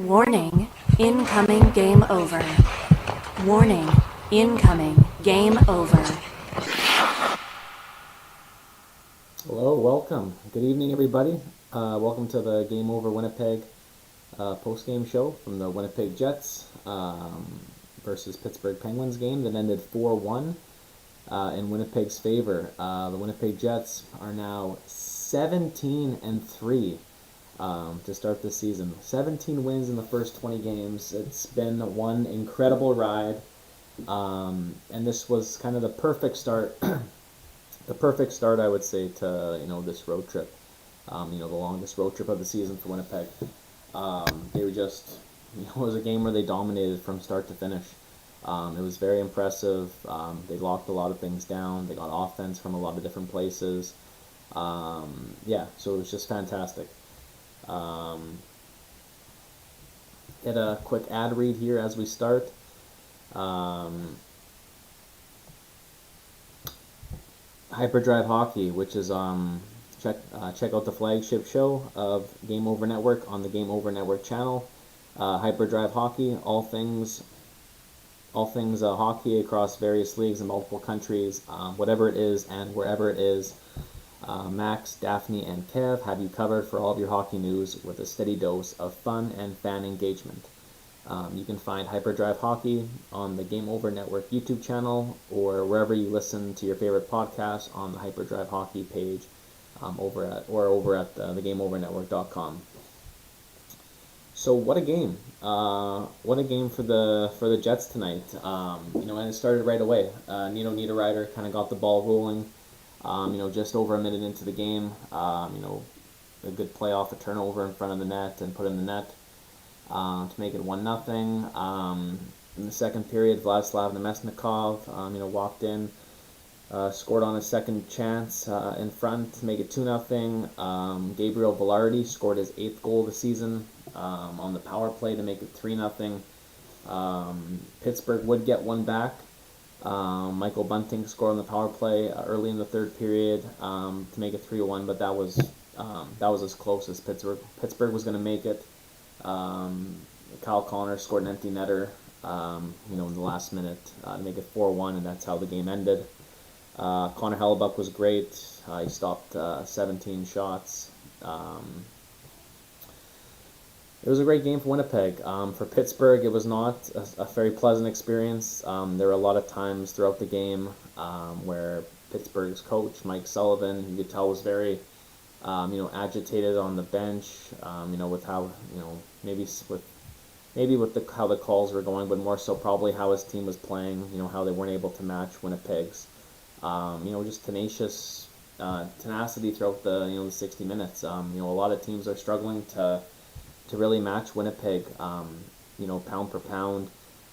Warning, incoming game over. Warning, incoming game over. Hello, welcome. Good evening, everybody. Welcome to the Game Over Winnipeg post-game show from the Winnipeg Jets versus Pittsburgh Penguins game that ended 4-1 in Winnipeg's favor. The Winnipeg Jets are now 17-3 to start the season. 17 wins in the first 20 games. It's been one incredible ride, and this was kind of the perfect start. The perfect start, I would say, to this road trip. The longest road trip of the season for Winnipeg. They were just, it was a game where they dominated from start to finish. It was very impressive. They locked a lot of things down. They got offense from a lot of different places. So it was just fantastic. Get a quick ad read here as we start. Hyperdrive Hockey, which is check out the flagship show of Game Over Network on the Game Over Network channel. Hyperdrive Hockey, all things hockey across various leagues in multiple countries, whatever it is and wherever it is. Max, Daphne, and Kev have you covered for all of your hockey news with a steady dose of fun and fan engagement. You can find Hyperdrive Hockey on the Game Over Network YouTube channel or wherever you listen to your favorite podcasts on the Hyperdrive Hockey page over at thegameovernetwork.com. So what a game! What a game for the Jets tonight. And it started right away. Niederreiter kind of got the ball rolling. Just over a minute into the game. A good play off a turnover in front of the net and put in the net. To make it 1-0. In the second period, Vladislav Nemesnikov, walked in, scored on his second chance in front to make it 2-0. Gabriel Velarde scored his 8th goal of the season on the power play to make it 3-0. Pittsburgh would get one back. Michael Bunting scored on the power play early in the third period to make it 3-1, but that was as close as Pittsburgh was going to make it. Kyle Connor scored an empty netter, in the last minute to make it 4-1, and that's how the game ended. Connor Hellebuck was great. He stopped 17 shots. It was a great game for Winnipeg. For Pittsburgh, it was not a very pleasant experience. There were a lot of times throughout the game where Pittsburgh's coach, Mike Sullivan, you could tell was very agitated on the bench, with how, maybe with how the calls were going, but more so probably how his team was playing, how they weren't able to match Winnipeg's, just tenacity throughout the 60 minutes. A lot of teams are struggling to really match Winnipeg, pound per pound,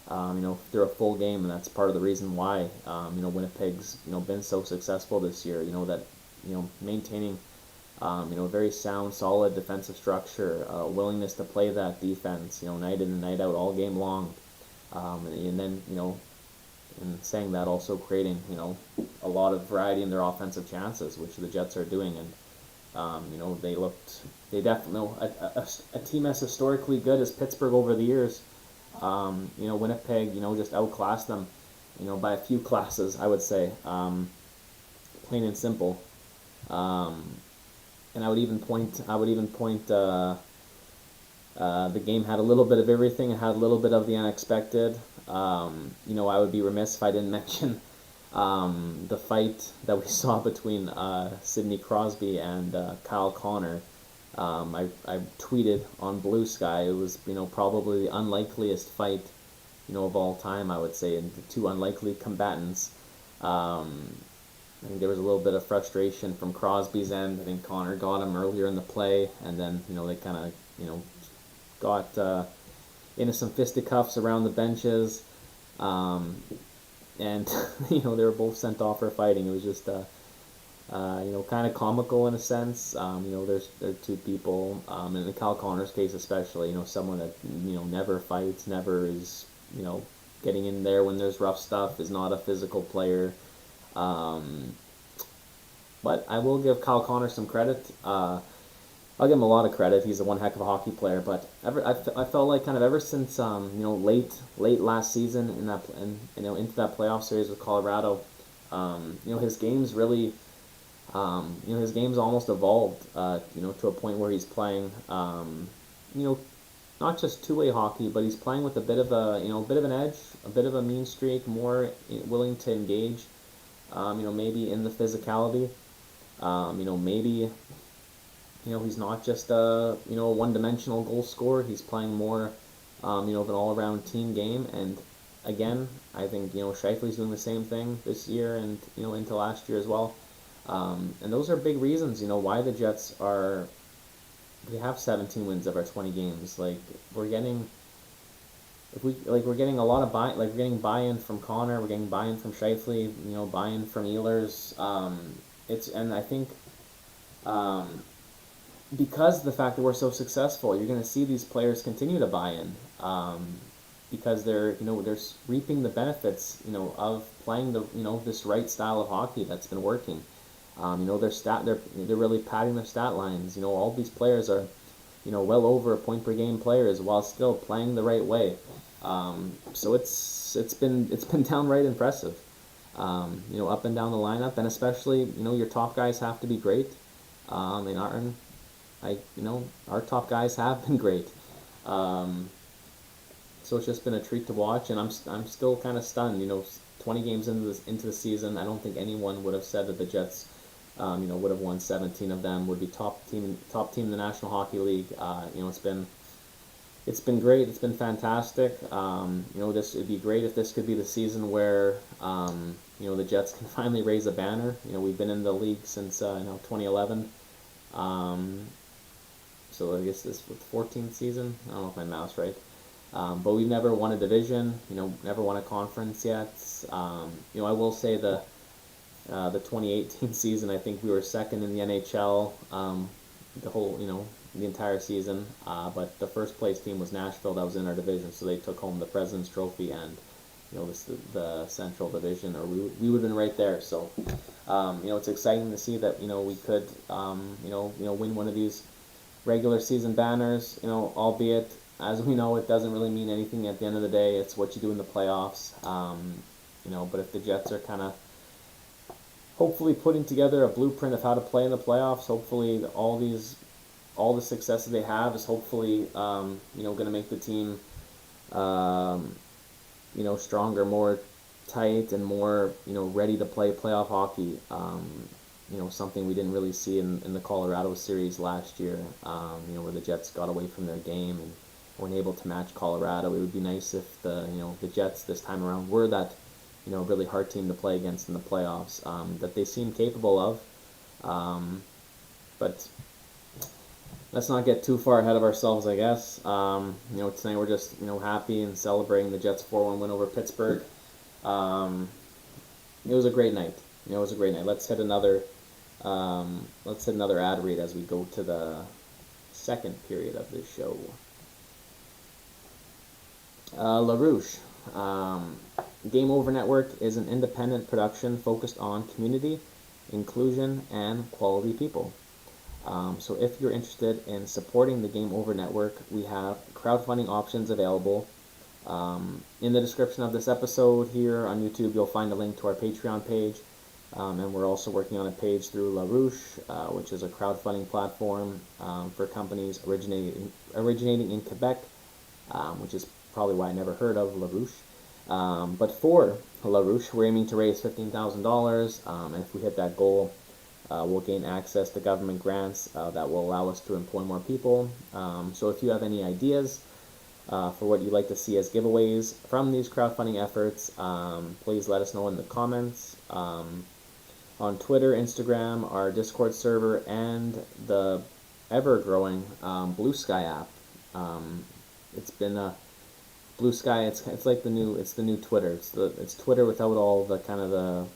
through a full game, and that's part of the reason why, Winnipeg's, been so successful this year, that, maintaining very sound, solid defensive structure, willingness to play that defense, night in and night out, all game long. And then, in saying that, also creating, a lot of variety in their offensive chances, which the Jets are doing. And, they definitely, a team as historically good as Pittsburgh over the years, Winnipeg, just outclassed them, by a few classes, I would say, plain and simple. And I would even point the game had a little bit of everything. It had a little bit of the unexpected. I would be remiss if I didn't mention the fight that we saw between Sidney Crosby and Kyle Connor. I tweeted on Blue Sky. It was probably the unlikeliest fight of all time, I would say, and the two unlikely combatants. I think there was a little bit of frustration from Crosby's end. I think Connor got him earlier in the play, and then they kind of got into some fisticuffs around the benches, and they were both sent off for fighting. It was just kind of comical in a sense. They're two people, in Kyle Connor's case especially, someone that never fights, never is getting in there when there's rough stuff, is not a physical player. But I will give Kyle Connor some credit. I'll give him a lot of credit. He's a one heck of a hockey player. But I felt like kind of ever since late last season in that into that playoff series with Colorado, his game's really his game's almost evolved to a point where he's playing not just two-way hockey, but he's playing with a bit of an edge, a bit of a mean streak, more willing to engage. Maybe in the physicality. Maybe he's not just a one-dimensional goal scorer. He's playing more of an all-around team game. And again, I think Scheifele's doing the same thing this year and into last year as well. And those are big reasons why the Jets we have 17 wins of our 20 games. Like we're getting a lot of we're getting buy-in from Connor, we're getting buy-in from Scheifele, buy-in from Ehlers. And I think because of the fact that we're so successful, you're going to see these players continue to buy in, because they're reaping the benefits of playing this right style of hockey that's been working. They're really padding their stat lines. All these players are well over a point per game players while still playing the right way. So it's been downright impressive. Up and down the lineup, and especially your top guys have to be great. Our top guys have been great. So it's just been a treat to watch, and I'm still kind of stunned. 20 games into the season, I don't think anyone would have said that the Jets, would have won 17 of them, would be top team in the National Hockey League. It's been great. It's been fantastic. It'd be great if this could be the season where the Jets can finally raise a banner. We've been in the league since 2011. So I guess this was the 14th season. I don't know if my math's right. But we've never won a division. Never won a conference yet. I will say the 2018 season, I think we were second in the NHL. The entire season, but the first place team was Nashville. That was in our division, so they took home the President's Trophy and the Central Division, or we would have been right there. So it's exciting to see that we could win one of these regular season banners. Albeit, as we know, it doesn't really mean anything at the end of the day. It's what you do in the playoffs. But if the Jets are kind of hopefully putting together a blueprint of how to play in the playoffs, hopefully all the success that they have is hopefully going to make the team stronger, more tight, and more ready to play playoff hockey. Something we didn't really see in the Colorado series last year, where the Jets got away from their game and weren't able to match Colorado. It would be nice if the Jets this time around were that really hard team to play against in the playoffs, that they seem capable of. But let's not get too far ahead of ourselves, I guess. Tonight we're just happy and celebrating the Jets 4-1 win over Pittsburgh. It was a great night. Let's hit another ad read as we go to the second period of this show. LaRouche. Game Over Network is an independent production focused on community, inclusion, and quality people. So if you're interested in supporting the Game Over Network, we have crowdfunding options available. In the description of this episode here on YouTube, you'll find a link to our Patreon page. And we're also working on a page through LaRouche, which is a crowdfunding platform for companies originating in Quebec, which is probably why I never heard of LaRouche. But for LaRouche, we're aiming to raise $15,000, and if we hit that goal, we'll gain access to government grants that will allow us to employ more people. So if you have any ideas for what you'd like to see as giveaways from these crowdfunding efforts, please let us know in the comments. On Twitter, Instagram, our Discord server, and the ever-growing Blue Sky app. It's been Blue Sky. It's like the new Twitter. It's Twitter without all the kind of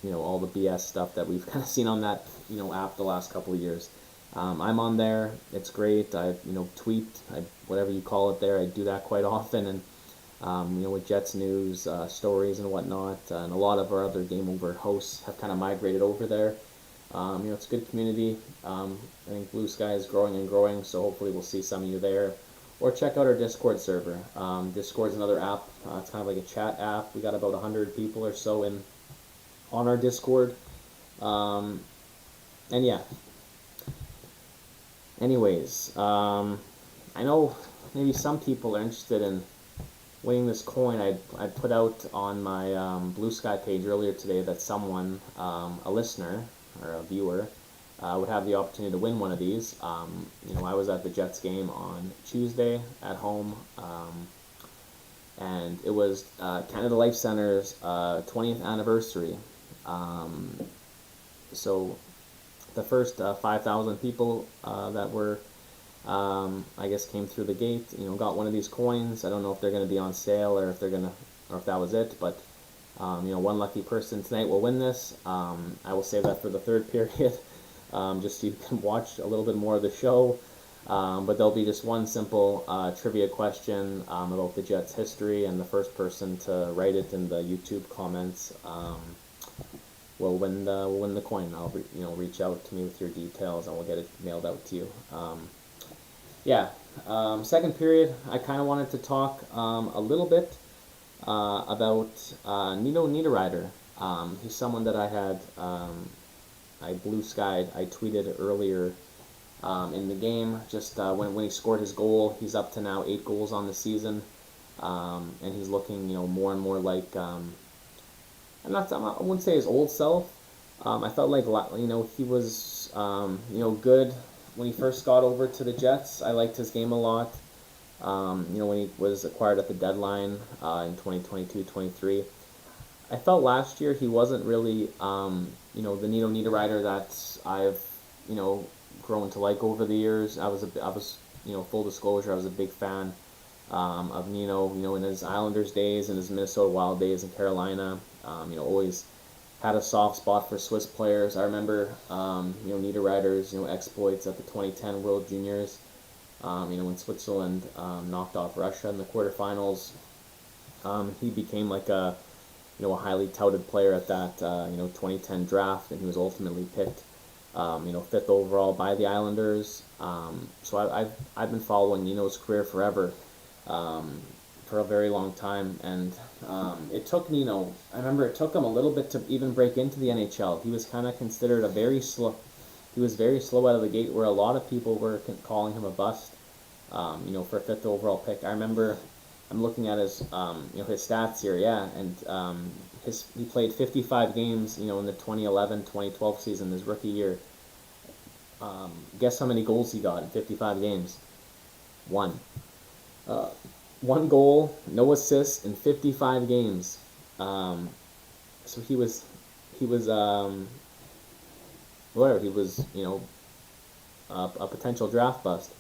all the BS stuff that we've kind of seen on that app the last couple of years. I'm on there. It's great. I tweet, whatever you call it there. I do that quite often, and with Jets news, stories and whatnot, and a lot of our other Game Over hosts have kind of migrated over there. It's a good community. I think Blue Sky is growing and growing, so hopefully we'll see some of you there. Or check out our Discord server. Discord's another app. It's kind of like a chat app. We got about 100 people or so on our Discord. And yeah. Anyways, I know maybe some people are interested in winning this coin. I put out on my Blue Sky page earlier today that someone, a listener or a viewer, would have the opportunity to win one of these. I was at the Jets game on Tuesday at home, and it was Canada Life Center's 20th anniversary. So the first 5,000 people that were, I guess, came through the gate, got one of these coins. I don't know if they're going to be on sale or if that was it, but one lucky person tonight will win this. I will save that for the third period, just so you can watch a little bit more of the show. But there'll be just one simple trivia question about the Jets' history, and the first person to write it in the YouTube comments will win the coin. I'll reach out to me with your details, and we'll get it mailed out to you. Second period, I kind of wanted to talk a little bit about Nino Niederreiter. He's someone that I had, I blue skied. I tweeted earlier in the game, just when he scored his goal. He's up to now 8 goals on the season, and he's looking more and more like I wouldn't say his old self. I felt like he was good when he first got over to the Jets. I liked his game a lot. When he was acquired at the deadline in 2022-23. I felt last year he wasn't really, the Nino Niederreiter that I've, grown to like over the years. I was, full disclosure, I was a big fan of Nino, in his Islanders days and his Minnesota Wild days in Carolina. Always had a soft spot for Swiss players. I remember, Niederreiter's, exploits at the 2010 World Juniors. When Switzerland knocked off Russia in the quarterfinals, he became like a highly touted player at that 2010 draft, and he was ultimately picked 5th overall by the Islanders. So I've been following Nino's career forever, for a very long time, and it took Nino. I remember it took him a little bit to even break into the NHL. He was kind of considered He was very slow out of the gate, where a lot of people were calling him a bust, for a 5th overall pick. I remember, I'm looking at his stats here, and he played 55 games, in the 2011-2012 season, his rookie year. Guess how many goals he got in 55 games? 1. 1 goal, no assists in 55 games. So he was a potential draft bust.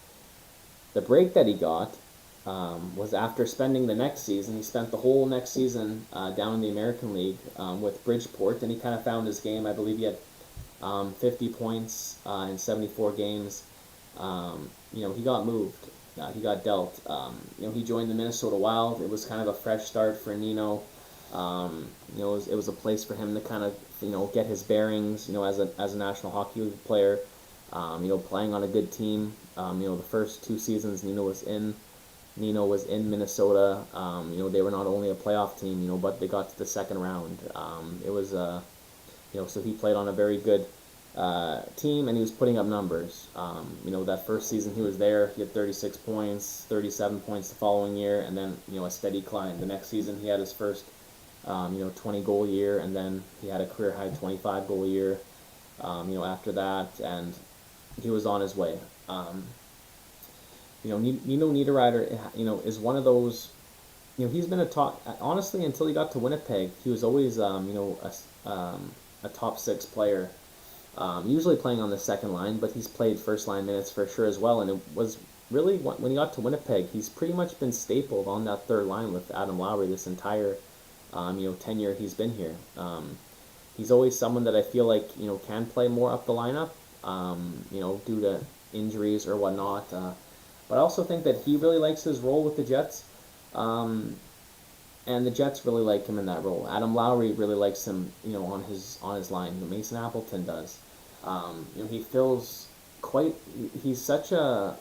The break that he got was after spending the next season. He spent the whole next season down in the American League with Bridgeport, and he kind of found his game. I believe he had 50 points in 74 games. He got moved. He got dealt. He joined the Minnesota Wild. It was kind of a fresh start for Nino. It was a place for him to kind of get his bearings. As a National Hockey League player. Playing on a good team. The first 2 seasons Nino was in Minnesota. They were not only a playoff team, but they got to the second round. It was so he played on a very good team, and he was putting up numbers. That first season he was there, he had 36 points, 37 points the following year, and then a steady climb. The next season he had his first 20 goal year, and then he had a career high 25 goal year. After that, and he was on his way. Nino Niederreiter, is one of those. He's been a top. Honestly, until he got to Winnipeg, he was always, a top 6 player. Usually playing on the second line, but he's played first line minutes for sure as well. And it was really when he got to Winnipeg, he's pretty much been stapled on that third line with Adam Lowry this entire, tenure he's been here. He's always someone that I feel like can play more up the lineup, due to injuries or whatnot. But I also think that he really likes his role with the Jets, and the Jets really like him in that role. Adam Lowry really likes him, on his line. Mason Appleton does. He feels quite. He's such a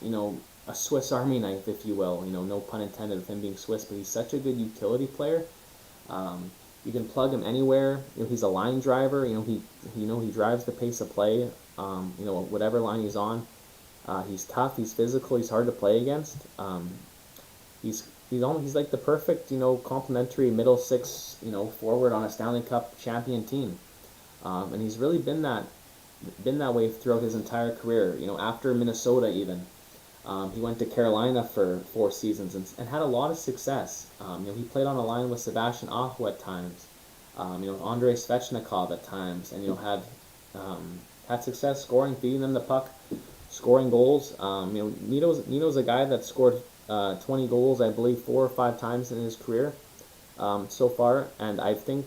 a Swiss Army knife, if you will. No pun intended with him being Swiss, but he's such a good utility player. Um, you can plug him anywhere. He's a line driver. He drives the pace of play. Whatever line he's on. He's tough. He's physical. He's hard to play against. He's like the perfect complementary middle six forward on a Stanley Cup champion team. And he's really been that way throughout his entire career. After Minnesota even. He went to Carolina for 4 seasons and had a lot of success. He played on a line with Sebastian Aho at times, Andrei Svechnikov at times, and had success scoring, feeding them the puck, scoring goals. Nino's a guy that scored 20 goals, I believe, 4 or 5 times in his career so far, and I think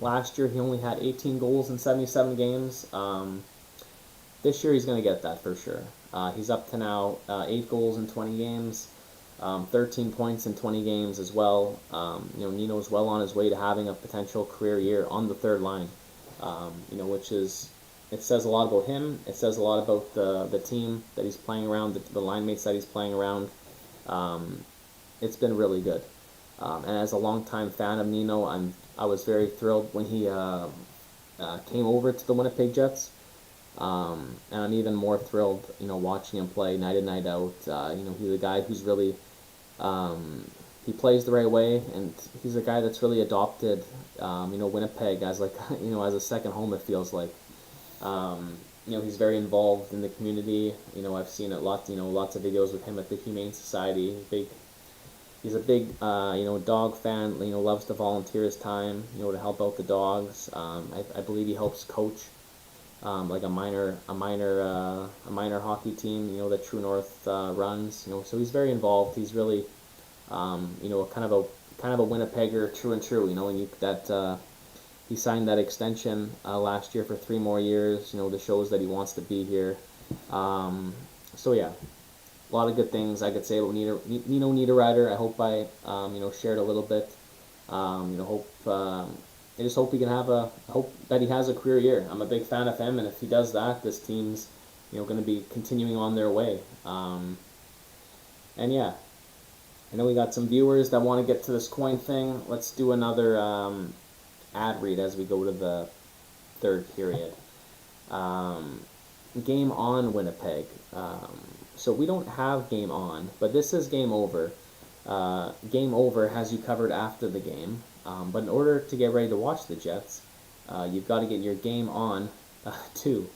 last year he only had 18 goals in 77 games. This year he's going to get that for sure. He's up to now 8 goals in 20 games, 13 points in 20 games as well. Nino's well on his way to having a potential career year on the third line, which is, it says a lot about him. It says a lot about the team that he's playing around, the line mates that he's playing around. It's been really good. And as a longtime fan of Nino, I was very thrilled when he came over to the Winnipeg Jets. And I'm even more thrilled, watching him play night in, night out. He's a guy who's really, he plays the right way, and he's a guy that's really adopted, Winnipeg as as a second home, it feels like. He's very involved in the community. I've seen it lots of videos with him at the Humane Society. He's a big, dog fan. Loves to volunteer his time, to help out the dogs. I believe he helps coach. Like a minor hockey team, that True North runs. So he's very involved. He's really, kind of a Winnipegger, true and true. And he signed that extension last year for 3 more years. That shows that he wants to be here. So yeah, a lot of good things I could say about Nino Niederreiter. I hope I shared a little bit. I just hope hope that he has a career year. I'm a big fan of him, and if he does that, this team's, going to be continuing on their way. And yeah, I know we got some viewers that want to get to this coin thing. Let's do another ad read as we go to the third period. Game on, Winnipeg. So we don't have game on, but this is game over. Game over has you covered after the game. But in order to get ready to watch the Jets, you've got to get your game on too.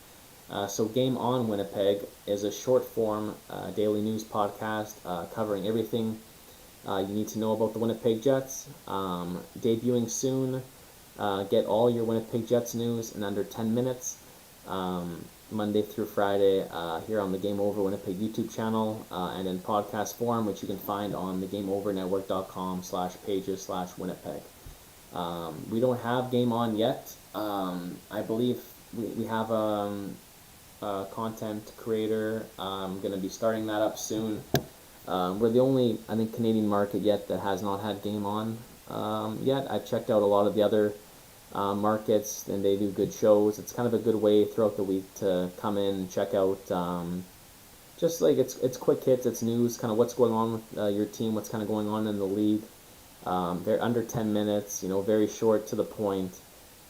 So Game On Winnipeg is a short-form daily news podcast covering everything you need to know about the Winnipeg Jets. Debuting soon. Get all your Winnipeg Jets news in under 10 minutes. Monday through Friday here on the Game Over Winnipeg YouTube channel and in podcast form, which you can find on the GameOverNetwork.com/pages/Winnipeg. We don't have Game On yet. I believe we have a content creator. I'm going to be starting that up soon. We're the only, I think, Canadian market yet that has not had Game On yet. I've checked out a lot of the other markets, and they do good shows. It's kind of a good way throughout the week to come in and check out just like it's quick hits, it's news, kind of what's going on with your team, what's kind of going on in the league. They're under 10 minutes, very short to the point.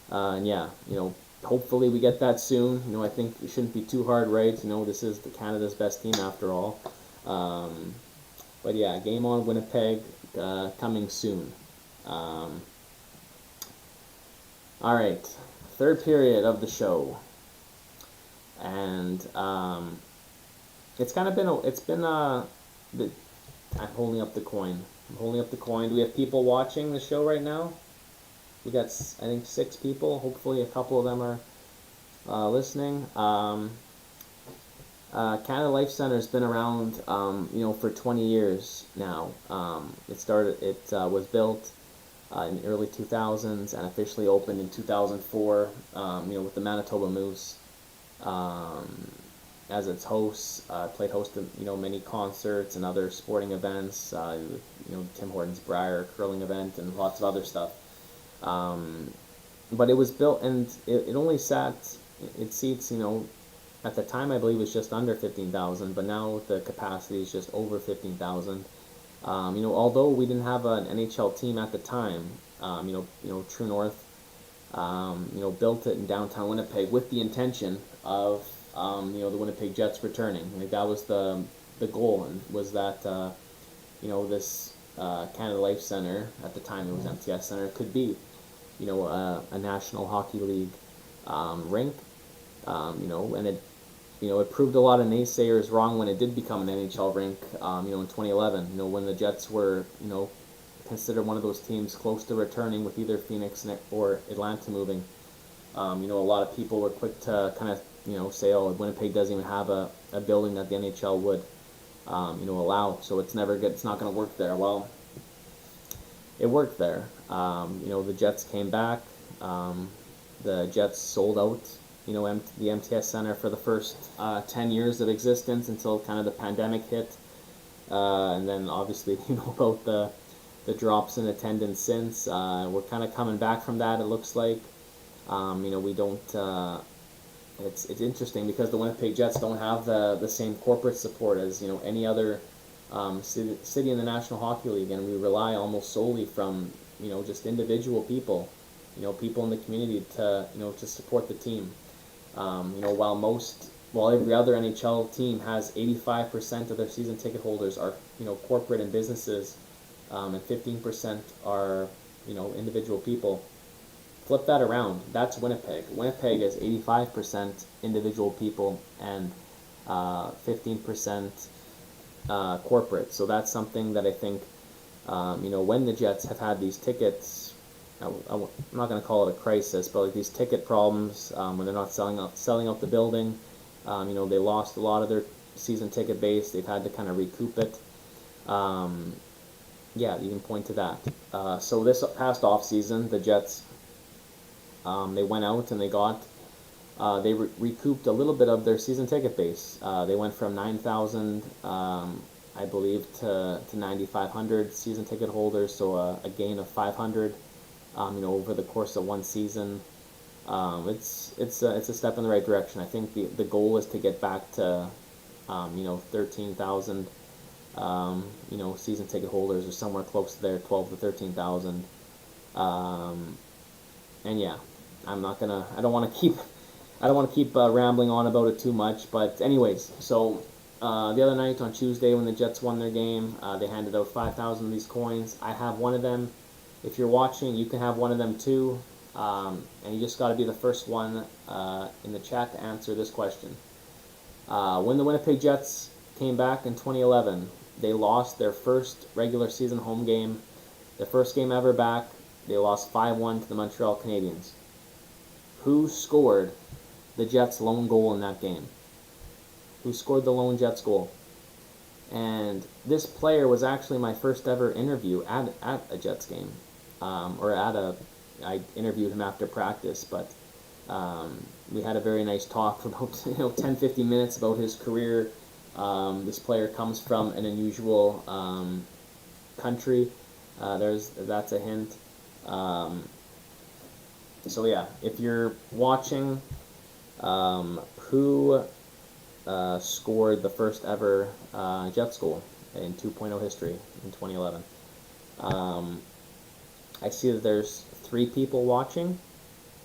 And yeah, hopefully we get that soon. I think it shouldn't be too hard, right? This is Canada's best team after all. But yeah, Game On Winnipeg coming soon. All right, third period of the show, and it's kind of been I'm holding up the coin. Do we have people watching the show right now? We got, I think, 6 people. Hopefully, a couple of them are listening. Canada Life Center has been around, for 20 years now. It was built in the early 2000s and officially opened in 2004, with the Manitoba Moose as its host. Played host to, many concerts and other sporting events, Tim Hortons Brier curling event and lots of other stuff. But it was built, and it only sat it seats, at the time I believe it was just under 15,000, but now the capacity is just over 15,000. Although we didn't have an NHL team at the time, True North, built it in downtown Winnipeg with the intention of, the Winnipeg Jets returning. Like that was the goal, and was that, this Canada Life Center, at the time it was MTS Center, could be, a National Hockey League rink, and it proved a lot of naysayers wrong when it did become an NHL rink, in 2011, when the Jets were, considered one of those teams close to returning with either Phoenix or Atlanta moving. A lot of people were quick to kind of, say, oh, Winnipeg doesn't even have a building that the NHL would, allow, so it's not going to work there. Well, it worked there. The Jets came back. The Jets sold out, the MTS Center for the first 10 years of existence until kind of the pandemic hit. And then obviously, about the drops in attendance since. We're kind of coming back from that, it looks like. We don't... It's interesting because the Winnipeg Jets don't have the same corporate support as, any other city in the National Hockey League, and we rely almost solely from, just individual people, people in the community to support the team. While every other NHL team has 85% of their season ticket holders are, corporate and businesses, and 15% are, individual people. Flip that around. That's Winnipeg. Winnipeg is 85% individual people and 15% corporate. So that's something that I think, when the Jets have had these tickets, I'm not going to call it a crisis, but like these ticket problems, when they're not selling out the building, they lost a lot of their season ticket base. They've had to kind of recoup it. Yeah, you can point to that. So this past off season, the Jets, they went out and they recouped a little bit of their season ticket base. They went from 9,000, I believe, to 9,500 season ticket holders, so a gain of 500, over the course of one season. It's a step in the right direction. I think the goal is to get back to, 13,000, season ticket holders, or somewhere close to there, 12 to 13,000. And yeah, I don't want to keep rambling on about it too much, but anyways, so the other night on Tuesday when the Jets won their game, they handed out 5,000 of these coins. I have one of them. If you're watching, you can have one of them too, and you just got to be the first one in the chat to answer this question. When the Winnipeg Jets came back in 2011, they lost their first regular season home game, their first game ever back. They lost 5-1 to the Montreal Canadiens. Who scored the Jets' lone goal in that game? Who scored the lone Jets goal? And this player was actually my first ever interview at a Jets game, I interviewed him after practice, but we had a very nice talk for about 10-15 minutes about his career. This player comes from an unusual country. That's a hint. So yeah, if you're watching, who scored the first ever Jets goal in 2.0 history in 2011? I see that there's 3 people watching.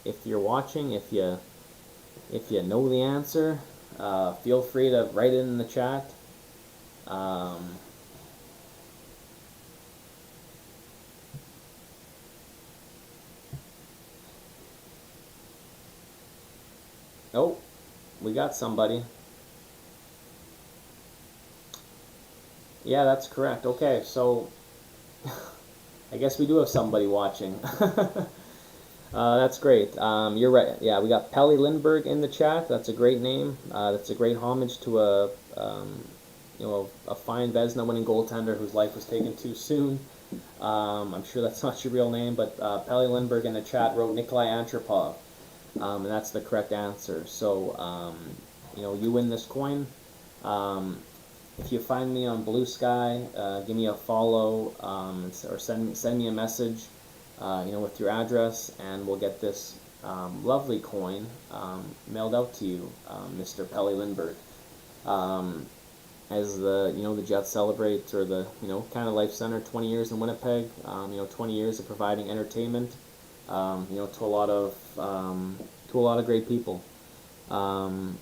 If you're watching, if you know the answer, feel free to write it in the chat. Oh, we got somebody. Yeah, that's correct. Okay, so I guess we do have somebody watching. That's great. You're right. Yeah, we got Pelly Lindbergh in the chat. That's a great name. That's a great homage to a fine Vezina-winning goaltender whose life was taken too soon. I'm sure that's not your real name, but Pelly Lindbergh in the chat wrote Nikolai Antropov, and that's the correct answer. So, you win this coin. If you find me on Blue Sky, give me a follow, or send me a message, with your address, and we'll get this Lovely coin mailed out to you, Mr. Pelly Lindbergh. As the Jets celebrate, or the kind of life center, 20 years in Winnipeg. 20 years of providing entertainment, to a lot of great people. And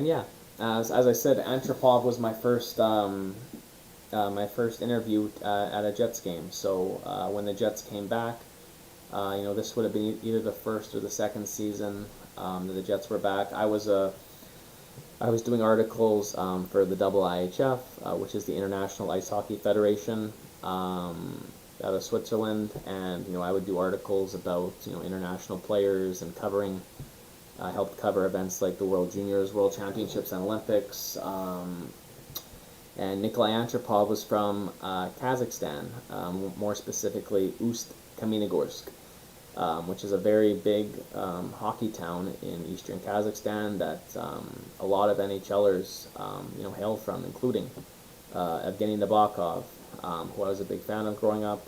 yeah, as I said, Antropov was my first interview at a Jets game. So when the Jets came back, this would have been either the first or the second season that the Jets were back. I was doing articles for the IIHF, which is the International Ice Hockey Federation out of Switzerland, and I would do articles about international players and covering. I helped cover events like the World Juniors, World Championships, and Olympics. And Nikolai Antropov was from Kazakhstan, more specifically Ust-Kamenogorsk, which is a very big hockey town in eastern Kazakhstan that a lot of NHLers hail from, including Evgeny Nabokov, who I was a big fan of growing up,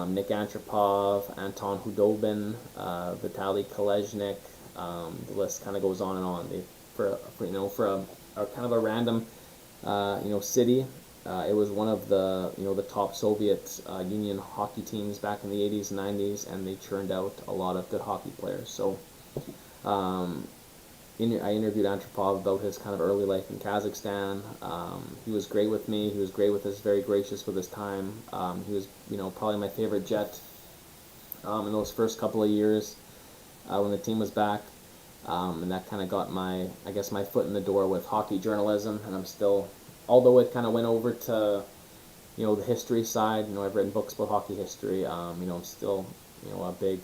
Nick Antropov, Anton Hudobin, Vitaly Kolesnik. The list kind of goes on and on. For a kind of a random city. It was one of the top Soviet Union hockey teams back in the 80s and 90s, and they churned out a lot of good hockey players. So I interviewed Antropov about his kind of early life in Kazakhstan. He was great with me. He was great with us, very gracious with his time. He was probably my favorite Jet in those first couple of years when the team was back. And that kind of got my foot in the door with hockey journalism, and I'm still, although it kind of went over to, the history side, I've written books about hockey history, I'm still, a big,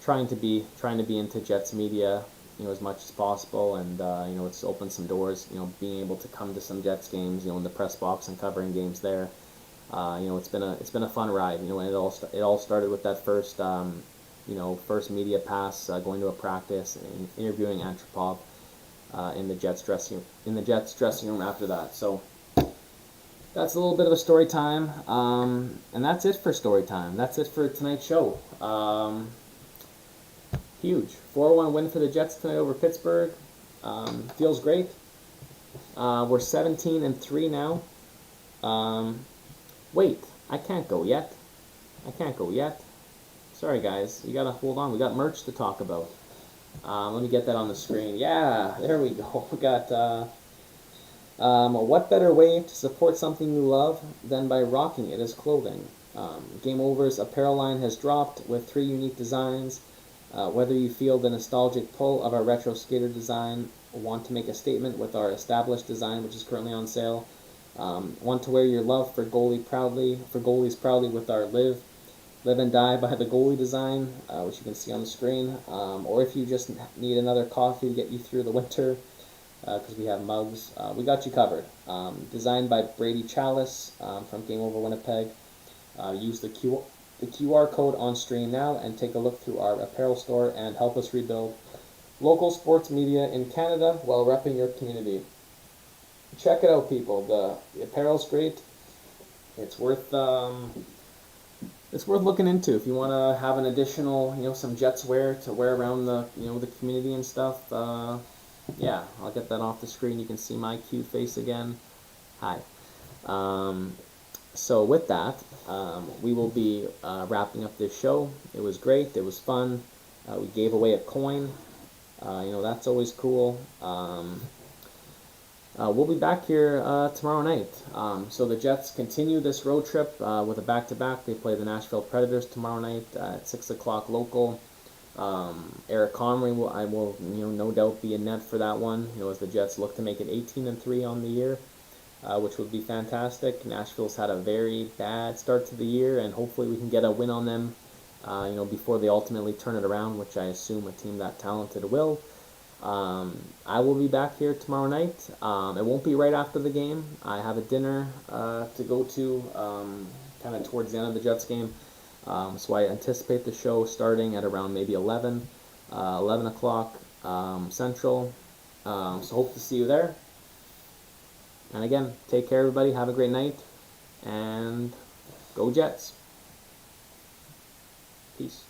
trying to be into Jets media, as much as possible, and, it's opened some doors, being able to come to some Jets games, in the press box and covering games there. It's been a fun ride, and it all started with that first, first media pass, going to a practice and interviewing Antropov in the Jets dressing room after that. So that's a little bit of a story time, and that's it for story time. That's it for tonight's show. Huge 4-1 win for the Jets tonight over Pittsburgh. Feels great. We're 17-3 now. Wait, I can't go yet. Sorry, guys. You gotta hold on. We got merch to talk about. Let me get that on the screen. Yeah, there we go. We got, what better way to support something you love than by rocking it as clothing? Game Over's apparel line has dropped with 3 unique designs. Whether you feel the nostalgic pull of our retro skater design, or want to make a statement with our established design, which is currently on sale, want to wear your love for goalies proudly with our Live and Die by the Goalie design, which you can see on the screen, or if you just need another coffee to get you through the winter, because we have mugs, we got you covered. Designed by Brady Chalice from Game Over Winnipeg. Use the QR code on screen now and take a look through our apparel store and help us rebuild local sports media in Canada while repping your community. Check it out, people. The apparel's great. It's worth looking into if you want to have an additional, some Jets wear to wear around the, the community and stuff. Yeah, I'll get that off the screen. You can see my cute face again. Hi. So with that, we will be wrapping up this show. It was great. It was fun. We gave away a coin. That's always cool. We'll be back here tomorrow night. So the Jets continue this road trip with a back-to-back. They play the Nashville Predators tomorrow night at 6 o'clock local. Eric Connery will no doubt be in net for that one. As the Jets look to make it 18-3 on the year, which would be fantastic. Nashville's had a very bad start to the year, and hopefully we can get a win on them. Before they ultimately turn it around, which I assume a team that talented will. I will be back here tomorrow night. It won't be right after the game. I have a dinner to go to kind of towards the end of the Jets game. So I anticipate the show starting at around maybe 11 o'clock Central. So hope to see you there. And again, take care, everybody. Have a great night. And go Jets. Peace.